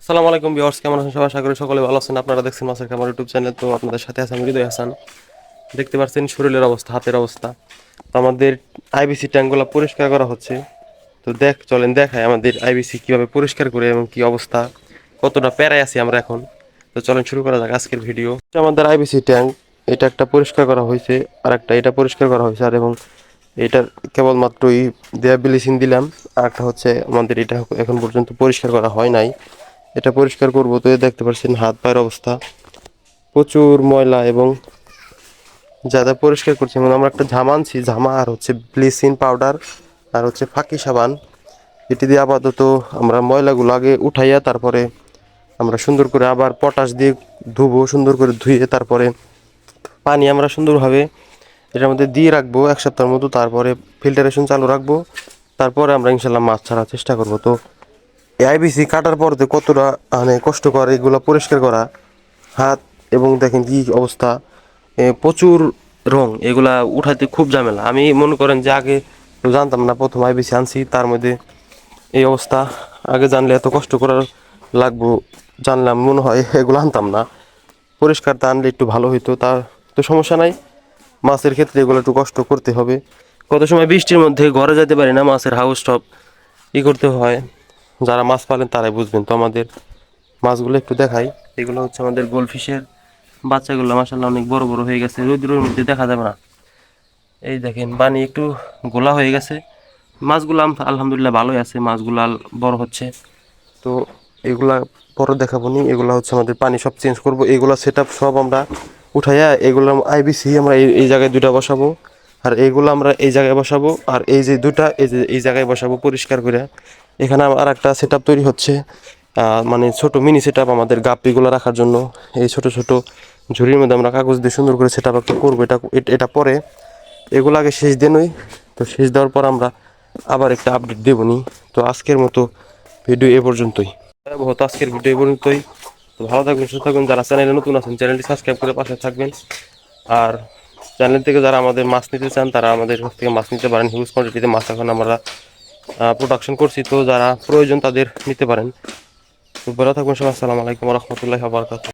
আসসালামু আলাইকুম ভিউয়ার্স, কেমন আছেন সবাই? আশা করি সকলে ভালো আছেন। আপনারা দেখছেন মাছের খামার ইউটিউব চ্যানেল। তো আপনাদের সাথে আছেন হৃদয় হাসান। দেখতে পাচ্ছেন শরীরের অবস্থা, হাতের অবস্থা। তো আমাদের আইবিসি ট্যাঙ্কগুলো পরিষ্কার করা হচ্ছে। তো চলেন দেখাই আমাদের আইবিসি কিভাবে পরিষ্কার করে এবং কি অবস্থা, কতটা প্যারায় আছি আমরা এখন। তো চলেন শুরু করা যাক আজকের ভিডিও। আমাদের আইবিসি ট্যাঙ্ক, এটা একটা পরিষ্কার করা হয়েছে, আর একটা এটা পরিষ্কার করা হয়েছে, আর এবং এটার কেবলমাত্রই দেয়া ব্লিচিং দিলাম। আর একটা হচ্ছে আমাদের এটা এখন পর্যন্ত পরিষ্কার করা হয় নাই, এটা পরিষ্কার করব। তো এই দেখতে পাচ্ছেন হাত পায়ের অবস্থা, প্রচুর ময়লা। এবং যারা পরিষ্কার করছি, মানে আমরা একটা ঝামা আনছি, ঝামা আর হচ্ছে ব্লিচিং পাউডার আর হচ্ছে ফাঁকি সাবান, এটি দিয়ে আপাতত আমরা ময়লাগুলো আগে উঠাইয়া তারপরে আমরা সুন্দর করে আবার পটাশ দিয়ে ধুবো, সুন্দর করে ধুয়ে তারপরে পানি আমরা সুন্দরভাবে এটার মধ্যে দিয়ে রাখবো 1 সপ্তাহের মতো। তারপরে ফিল্টারেশন চালু রাখবো, তারপরে আমরা ইনশাল্লাহ মাছ ছাড়ার চেষ্টা করব। তো আইবিসি কাটার পর যে কতটা মানে কষ্টকর এগুলো পরিষ্কার করা হাত, এবং দেখেন কি অবস্থা, প্রচুর রং, এগুলা উঠাতে খুব ঝামেলা। আমি মনে করেন যে আগে তো জানতাম না, প্রথম আইবিসি আনছি তার মধ্যে এই অবস্থা। আগে জানলে এত কষ্ট করার লাগবো, জানলাম মনে হয় এগুলো আনতাম না। পরিষ্কারটা আনলে একটু ভালো হইতো। তা তো সমস্যা নাই, মাছের ক্ষেত্রে এগুলো একটু কষ্ট করতে হবে। কত সময় বৃষ্টির মধ্যে ঘরে যেতে পারি না, মাছের হাউস টপ করতে হয়। যারা মাছ পালেন তারাই বুঝবেন। তো আমাদের মাছগুলো একটু দেখাই। এগুলো হচ্ছে আমাদের গোলফিশের বাচ্চাগুলো, মাশাআল্লাহ অনেক বড় বড় হয়ে গেছে, রোদ্রের মধ্যে দেখা যাবে না। এই দেখেন পানি একটু গোলা হয়ে গেছে। মাছগুলো আলহামদুলিল্লাহ ভালোই আছে, মাছগুলো বড় হচ্ছে। তো এগুলা পরে দেখাবো নি। এগুলা হচ্ছে আমাদের পানি সব চেঞ্জ করব, এগুলা সেট আপ সব আমরা উঠাইয়া এগুলো আইবিসি আমরা এই জায়গায় দুটা বসাবো, আর এইগুলো আমরা এই জায়গায় বসাবো, আর এই যে দুটা এই জায়গায় বসাবো পরিষ্কার করে। এখানে আর একটা সেট আপ তৈরি হচ্ছে, মানে ছোট মিনি সেট আপ আমাদের গাপ্পিগুলো রাখার জন্য। এই ছোট ছোট ঝুড়ির মধ্যে আমরা কাগজ দিয়ে সুন্দর করে সেট আপ একটা করবো। এটা পরে, এগুলো আগে শেষ দিনই। তো শেষ দেওয়ার পর আমরা আবার একটা আপডেট দেবনি। তো আজকের মতো ভিডিও এ পর্যন্তই। বহুত আজকের ভিডিও এ পর্যন্তই। তো ভালো থাকবেন, সুস্থ থাকবেন। যারা চ্যানেলে নতুন আছেন চ্যানেলটি সাবস্ক্রাইব করে পাশে থাকবেন। আর চ্যানেল থেকে যারা আমাদের মাছ নিতে চান তারা আমাদের কাছ থেকে মাছ নিতে পারেন। হিউজ কোয়ান্টিটিতে মাছ এখন আমরা প্রোডাকশন করছি। তো যারা প্রয়োজন তাদের নিতে পারেন। তো ভালো থাকবেন সবাই। আসসালামু আলাইকুম ওয়া রাহমাতুল্লাহি ওয়া বারাকাতুহু।